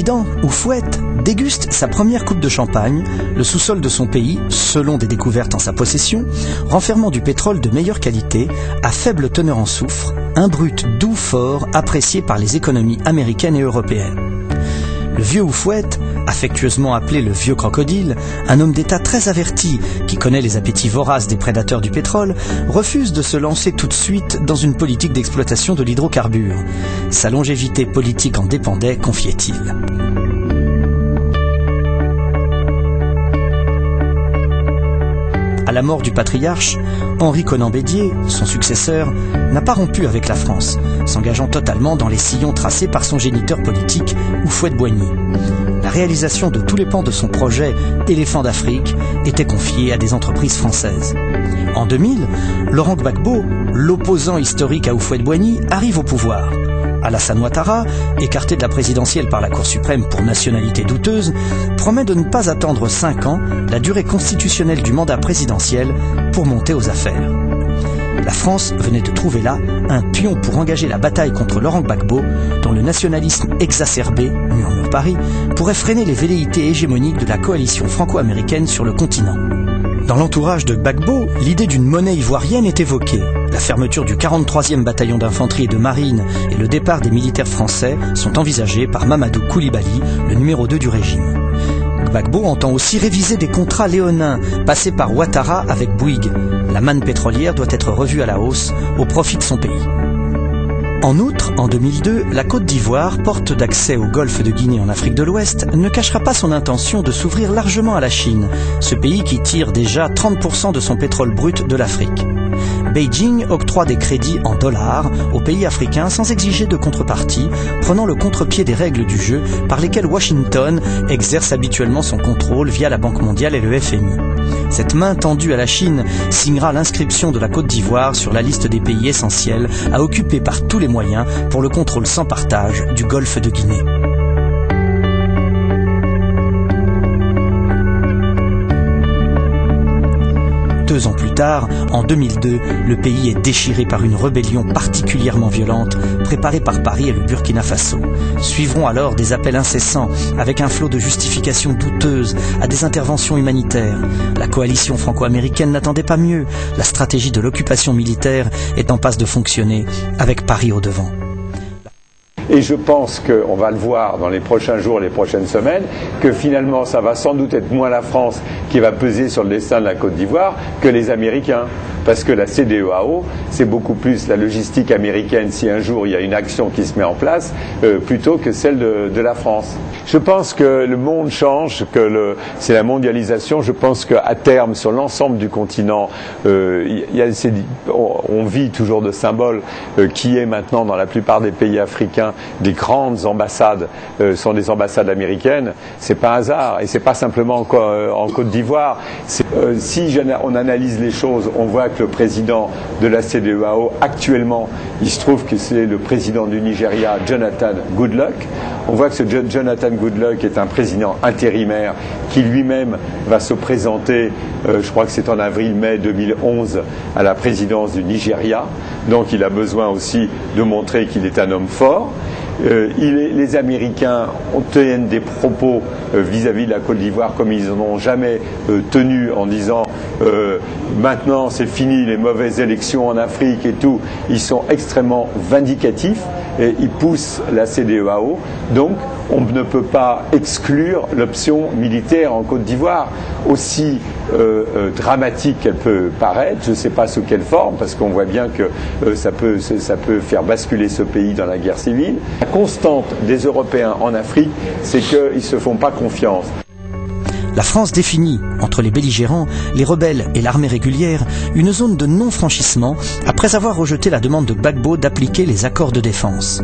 président, Houphouët, déguste sa première coupe de champagne, le sous-sol de son pays, selon des découvertes en sa possession, renfermant du pétrole de meilleure qualité, à faible teneur en soufre, un brut doux fort apprécié par les économies américaines et européennes. Le vieux Houphouët, affectueusement appelé le vieux crocodile, un homme d'État très averti qui connaît les appétits voraces des prédateurs du pétrole, refuse de se lancer tout de suite dans une politique d'exploitation de l'hydrocarbure. Sa longévité politique en dépendait, confiait-il. À la mort du patriarche, Henri Conan Bédier, son successeur, n'a pas rompu avec la France, s'engageant totalement dans les sillons tracés par son géniteur politique, Houphouët-Boigny. La réalisation de tous les pans de son projet Éléphant d'Afrique était confiée à des entreprises françaises. En 2000, Laurent Gbagbo, l'opposant historique à Houphouët-Boigny, arrive au pouvoir. Alassane Ouattara, écarté de la présidentielle par la Cour suprême pour nationalité douteuse, promet de ne pas attendre 5 ans, la durée constitutionnelle du mandat présidentiel, pour monter aux affaires. La France venait de trouver là un pion pour engager la bataille contre Laurent Gbagbo, dont le nationalisme exacerbé, murmure Paris, pourrait freiner les velléités hégémoniques de la coalition franco-américaine sur le continent. Dans l'entourage de Gbagbo, l'idée d'une monnaie ivoirienne est évoquée. La fermeture du 43e bataillon d'infanterie et de marine et le départ des militaires français sont envisagés par Mamadou Koulibaly, le numéro 2 du régime. Gbagbo entend aussi réviser des contrats léonins passés par Ouattara avec Bouygues. La manne pétrolière doit être revue à la hausse au profit de son pays. En outre, en 2002, la Côte d'Ivoire, porte d'accès au golfe de Guinée en Afrique de l'Ouest, ne cachera pas son intention de s'ouvrir largement à la Chine, ce pays qui tire déjà 30% de son pétrole brut de l'Afrique. Beijing octroie des crédits en dollars aux pays africains sans exiger de contrepartie, prenant le contre-pied des règles du jeu par lesquelles Washington exerce habituellement son contrôle via la Banque mondiale et le FMI. Cette main tendue à la Chine signera l'inscription de la Côte d'Ivoire sur la liste des pays essentiels à occuper par tous les moyens pour le contrôle sans partage du golfe de Guinée. Deux ans plus tard, en 2002, le pays est déchiré par une rébellion particulièrement violente, préparée par Paris et le Burkina Faso. Suivront alors des appels incessants, avec un flot de justifications douteuses, à des interventions humanitaires. La coalition franco-américaine n'attendait pas mieux, la stratégie de l'occupation militaire est en passe de fonctionner, avec Paris au devant. Et je pense qu'on va le voir dans les prochains jours, les prochaines semaines, que finalement ça va sans doute être moins la France qui va peser sur le destin de la Côte d'Ivoire que les Américains. Parce que la CEDEAO, c'est beaucoup plus la logistique américaine si un jour il y a une action qui se met en place, plutôt que celle de la France. Je pense que le monde change, que c'est la mondialisation. Je pense qu'à terme, sur l'ensemble du continent, on vit toujours de symboles qui est maintenant dans la plupart des pays africains, des grandes ambassades sont des ambassades américaines. C'est pas un hasard, et c'est pas simplement en Côte d'Ivoire. Si on analyse les choses, on voit que le président de la CEDEAO actuellement, il se trouve que c'est le président du Nigeria, Jonathan Goodluck. On voit que ce Jonathan Goodluck est un président intérimaire qui lui-même va se présenter, je crois que c'est en avril-mai 2011, à la présidence du Nigeria. Donc il a besoin aussi de montrer qu'il est un homme fort. Les Américains tiennent des propos vis-à-vis de la Côte d'Ivoire comme ils n'en ont jamais tenu, en disant maintenant c'est fini les mauvaises élections en Afrique et tout. Ils sont extrêmement vindicatifs et ils poussent la CEDEAO. Donc on ne peut pas exclure l'option militaire en Côte d'Ivoire, aussi dramatique qu'elle peut paraître. Je ne sais pas sous quelle forme, parce qu'on voit bien que ça peut faire basculer ce pays dans la guerre civile. La constante des Européens en Afrique, c'est qu'ils ne se font pas confiance. La France définit, entre les belligérants, les rebelles et l'armée régulière, une zone de non-franchissement après avoir rejeté la demande de Gbagbo d'appliquer les accords de défense.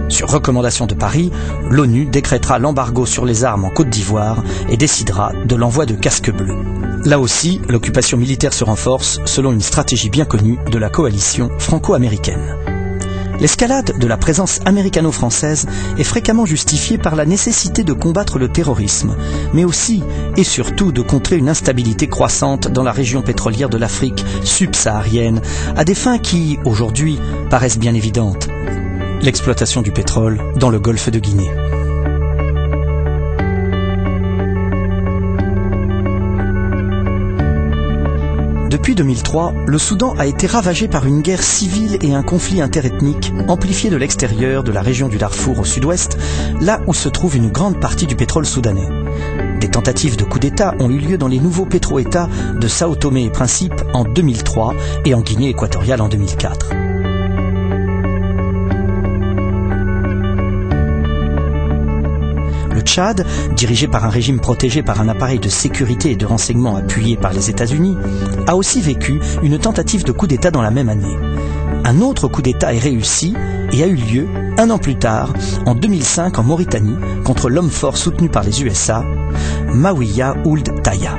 Sur recommandation de Paris, l'ONU décrétera l'embargo sur les armes en Côte d'Ivoire et décidera de l'envoi de casques bleus. Là aussi, l'occupation militaire se renforce selon une stratégie bien connue de la coalition franco-américaine. L'escalade de la présence américano-française est fréquemment justifiée par la nécessité de combattre le terrorisme, mais aussi et surtout de contrer une instabilité croissante dans la région pétrolière de l'Afrique subsaharienne, à des fins qui, aujourd'hui, paraissent bien évidentes. L'exploitation du pétrole dans le golfe de Guinée. 2003, le Soudan a été ravagé par une guerre civile et un conflit interethnique amplifié de l'extérieur de la région du Darfour au sud-ouest, là où se trouve une grande partie du pétrole soudanais. Des tentatives de coup d'État ont eu lieu dans les nouveaux pétro-États de Sao Tomé et Principe en 2003 et en Guinée équatoriale en 2004. Le Tchad, dirigé par un régime protégé par un appareil de sécurité et de renseignement appuyé par les États-Unis, a aussi vécu une tentative de coup d'État dans la même année. Un autre coup d'État est réussi et a eu lieu un an plus tard, en 2005 en Mauritanie, contre l'homme fort soutenu par les USA, Mawiya Ould Taya.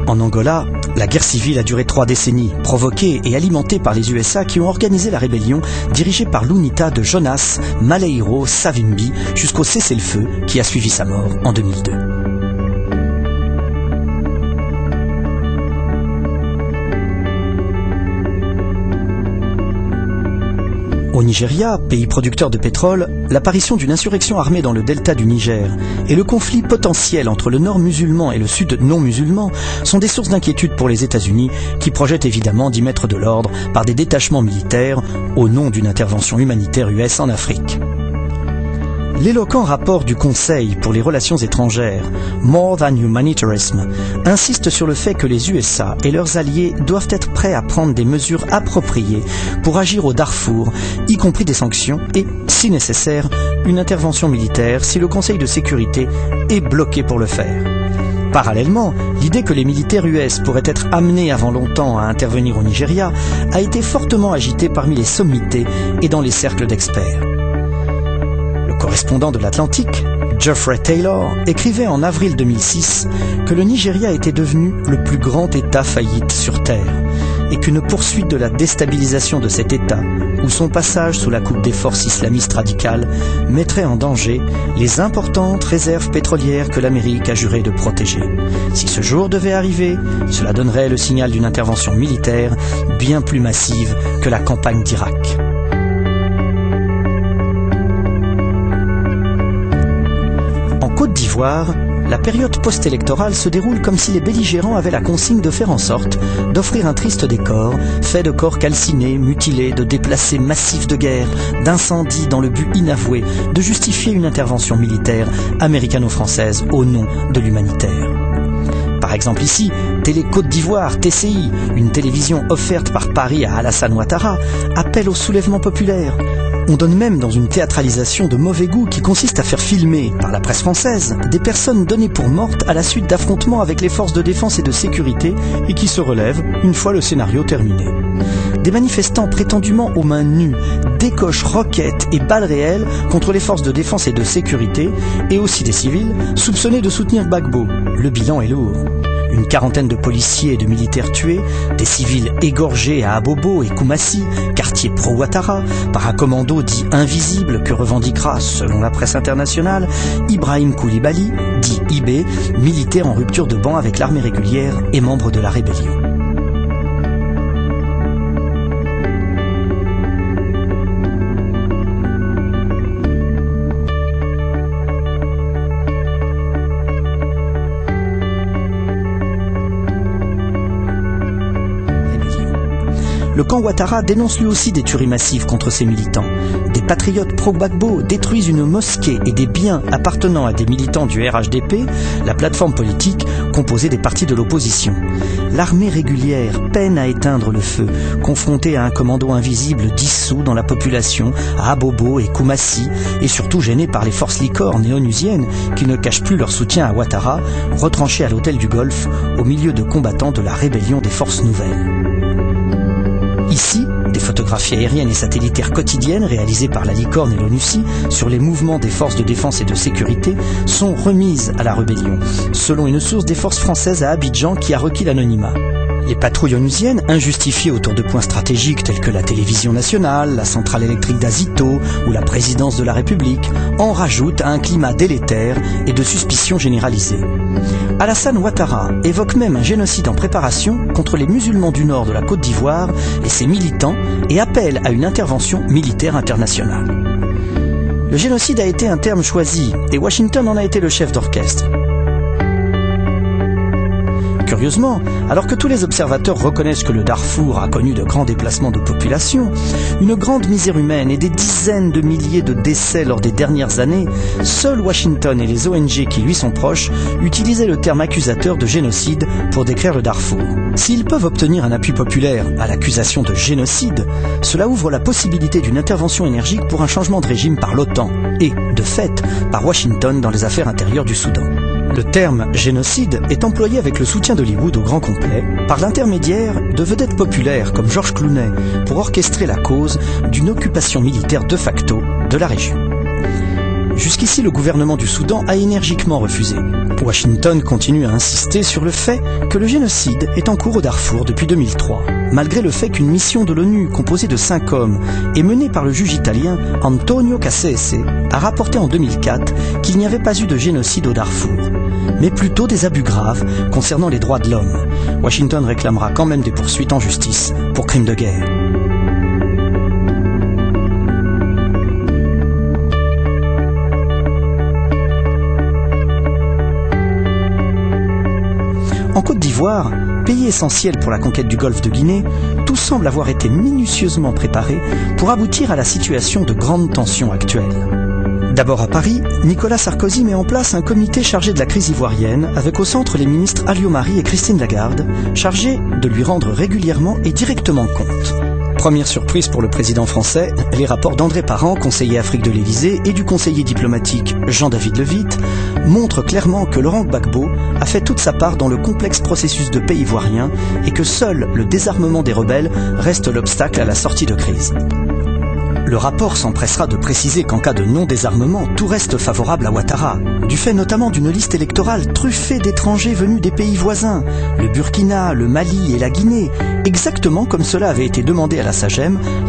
En Angola, la guerre civile a duré 3 décennies, provoquée et alimentée par les USA qui ont organisé la rébellion dirigée par l'UNITA de Jonas Maleiro Savimbi jusqu'au cessez-le-feu qui a suivi sa mort en 2002. Au Nigeria, pays producteur de pétrole, l'apparition d'une insurrection armée dans le delta du Niger et le conflit potentiel entre le nord musulman et le sud non musulman sont des sources d'inquiétude pour les États-Unis qui projettent évidemment d'y mettre de l'ordre par des détachements militaires au nom d'une intervention humanitaire US en Afrique. L'éloquent rapport du Conseil pour les relations étrangères, More Than Humanitarism, insiste sur le fait que les USA et leurs alliés doivent être prêts à prendre des mesures appropriées pour agir au Darfour, y compris des sanctions et, si nécessaire, une intervention militaire si le Conseil de sécurité est bloqué pour le faire. Parallèlement, l'idée que les militaires US pourraient être amenés avant longtemps à intervenir au Nigeria a été fortement agitée parmi les sommités et dans les cercles d'experts. Correspondant de l'Atlantique, Geoffrey Taylor écrivait en avril 2006 que le Nigeria était devenu le plus grand État faillite sur Terre et qu'une poursuite de la déstabilisation de cet État ou son passage sous la coupe des forces islamistes radicales mettrait en danger les importantes réserves pétrolières que l'Amérique a juré de protéger. Si ce jour devait arriver, cela donnerait le signal d'une intervention militaire bien plus massive que la campagne d'Irak. En Côte d'Ivoire, la période post-électorale se déroule comme si les belligérants avaient la consigne de faire en sorte d'offrir un triste décor, fait de corps calcinés, mutilés, de déplacés massifs de guerre, d'incendies dans le but inavoué de justifier une intervention militaire américano-française au nom de l'humanitaire. Par exemple ici, Télé Côte d'Ivoire, TCI, une télévision offerte par Paris à Alassane Ouattara, appelle au soulèvement populaire. On donne même dans une théâtralisation de mauvais goût qui consiste à faire filmer, par la presse française, des personnes données pour mortes à la suite d'affrontements avec les forces de défense et de sécurité et qui se relèvent une fois le scénario terminé. Des manifestants prétendument aux mains nues décochent roquettes et balles réelles contre les forces de défense et de sécurité et aussi des civils soupçonnés de soutenir Gbagbo. Le bilan est lourd. Une quarantaine de policiers et de militaires tués, des civils égorgés à Abobo et Koumassi, quartier pro-Ouattara, par un commando dit invisible que revendiquera, selon la presse internationale, Ibrahim Koulibaly, dit IB, militaire en rupture de ban avec l'armée régulière et membre de la rébellion. Le camp Ouattara dénonce lui aussi des tueries massives contre ses militants. Des patriotes pro-Gbagbo détruisent une mosquée et des biens appartenant à des militants du RHDP, la plateforme politique composée des partis de l'opposition. L'armée régulière peine à éteindre le feu, confrontée à un commando invisible dissous dans la population, à Abobo et Koumassi, et surtout gênée par les forces licornes et onusiennes qui ne cachent plus leur soutien à Ouattara, retranché à l'hôtel du Golfe, au milieu de combattants de la rébellion des forces nouvelles. Ici, des photographies aériennes et satellitaires quotidiennes réalisées par la Licorne et l'ONUCI sur les mouvements des forces de défense et de sécurité sont remises à la rébellion, selon une source des forces françaises à Abidjan qui a requis l'anonymat. Les patrouilles onusiennes, injustifiées autour de points stratégiques tels que la télévision nationale, la centrale électrique d'Azito ou la présidence de la République, en rajoutent à un climat délétère et de suspicion généralisée. Alassane Ouattara évoque même un génocide en préparation contre les musulmans du nord de la Côte d'Ivoire et ses militants et appelle à une intervention militaire internationale. Le génocide a été un terme choisi et Washington en a été le chef d'orchestre. Curieusement, alors que tous les observateurs reconnaissent que le Darfour a connu de grands déplacements de population, une grande misère humaine et des dizaines de milliers de décès lors des dernières années, seul Washington et les ONG qui lui sont proches utilisaient le terme accusateur de génocide pour décrire le Darfour. S'ils peuvent obtenir un appui populaire à l'accusation de génocide, cela ouvre la possibilité d'une intervention énergique pour un changement de régime par l'OTAN et, de fait, par Washington dans les affaires intérieures du Soudan. Le terme génocide est employé avec le soutien d'Hollywood au grand complet, par l'intermédiaire de vedettes populaires comme George Clooney, pour orchestrer la cause d'une occupation militaire de facto de la région. Jusqu'ici, le gouvernement du Soudan a énergiquement refusé. Washington continue à insister sur le fait que le génocide est en cours au Darfour depuis 2003, malgré le fait qu'une mission de l'ONU composée de 5 hommes et menée par le juge italien Antonio Cassese a rapporté en 2004 qu'il n'y avait pas eu de génocide au Darfour, mais plutôt des abus graves concernant les droits de l'homme. Washington réclamera quand même des poursuites en justice pour crimes de guerre. En Côte d'Ivoire, pays essentiel pour la conquête du golfe de Guinée, tout semble avoir été minutieusement préparé pour aboutir à la situation de grande tension actuelle. D'abord à Paris, Nicolas Sarkozy met en place un comité chargé de la crise ivoirienne avec au centre les ministres Alliot Marie et Christine Lagarde, chargés de lui rendre régulièrement et directement compte. Première surprise pour le président français, les rapports d'André Parent, conseiller Afrique de l'Élysée, et du conseiller diplomatique Jean-David Levitte montrent clairement que Laurent Gbagbo a fait toute sa part dans le complexe processus de paix ivoirien et que seul le désarmement des rebelles reste l'obstacle à la sortie de crise. Le rapport s'empressera de préciser qu'en cas de non-désarmement, tout reste favorable à Ouattara, du fait notamment d'une liste électorale truffée d'étrangers venus des pays voisins, le Burkina, le Mali et la Guinée, exactement comme cela avait été demandé à la SAGEM